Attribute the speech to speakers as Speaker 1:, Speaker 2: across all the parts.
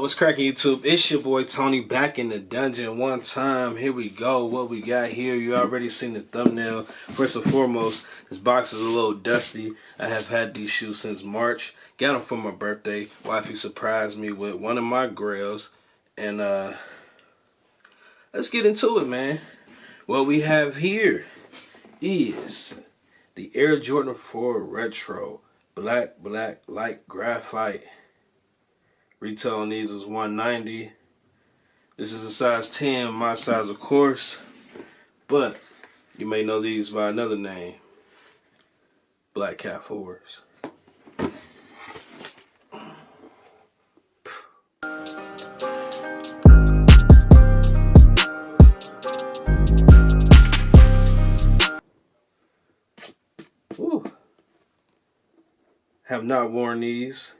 Speaker 1: What's cracking, YouTube? It's your boy Tony back in the dungeon one time. Here we go. What we got here, you already seen the thumbnail. First and foremost, this box is a little dusty. I have had these shoes since March. Got them for my birthday. Wifey surprised me with one of my grails. And let's get into it, man. What we have here is the Air Jordan 4 Retro black light graphite. Retail on these is $190. This is a size 10, my size of course, but you may know these by another name, Black Cat 4s. Woo. Have not worn these,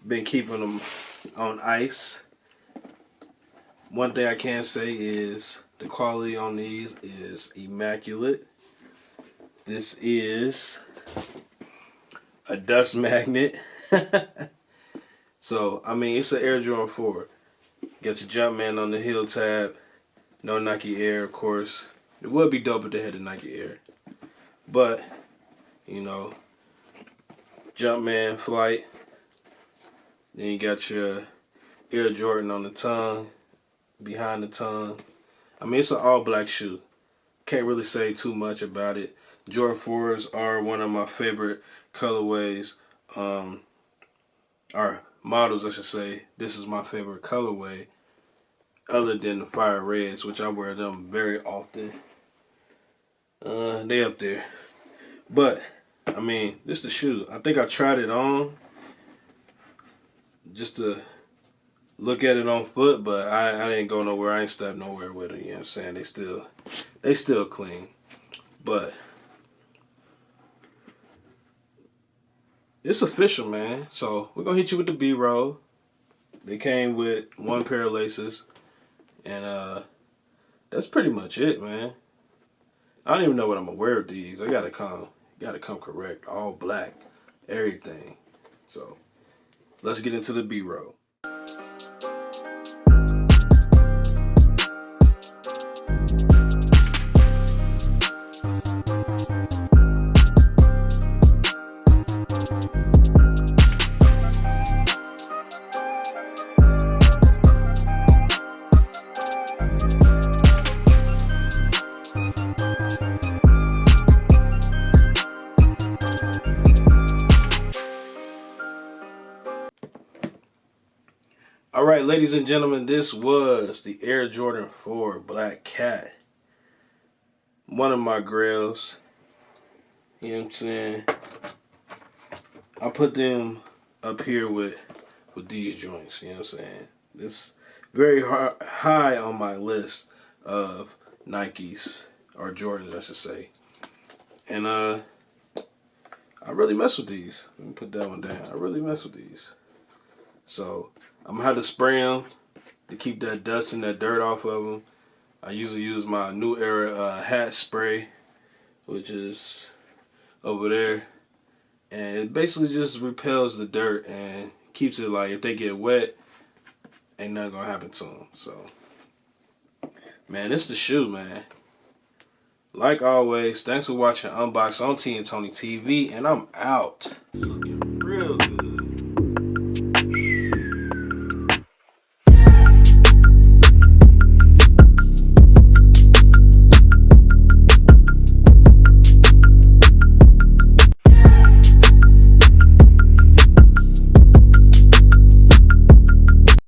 Speaker 1: been keeping them on ice. One thing I can say is the quality on these is immaculate. This is a dust magnet. So, I mean, it's an Air Jordan 4. Got your Jumpman on the heel tab. No Nike Air, of course. It would be dope if they had the Nike Air. But, you know, Jumpman Flight. Then you got your Air Jordan on the tongue, behind the tongue. I mean, it's an all black shoe. Can't really say too much about it. Jordan 4s are one of my favorite colorways, or models, I should say. This is my favorite colorway, other than the Fire Reds, which I wear them very often. They up there. But, I mean, this is the shoes. I think I tried it on just to look at it on foot, but I didn't go nowhere. I ain't stepped nowhere with it, you know what I'm saying? They still clean. But it's official, man. So we're gonna hit you with the B-roll. They came with one pair of laces, and that's pretty much it, man. I don't even know what I'm gonna wear with these. I gotta come correct, all black, everything. So let's get into the B-roll. Alright, ladies and gentlemen, this was the Air Jordan 4 Black Cat. One of my grails. You know what I'm saying? I put them up here with these joints, you know what I'm saying? It's very high on my list of Nikes, or Jordans I should say. And I really mess with these. Let me put that one down. I really mess with these. So I'm gonna have to spray them to keep that dust and that dirt off of them. I usually use my New Era hat spray, which is over there, and it basically just repels the dirt and keeps it like if they get wet, ain't nothing gonna happen to them. So, man, it's the shoe, man. Like always, thanks for watching Unbox on Toni TV, and I'm out.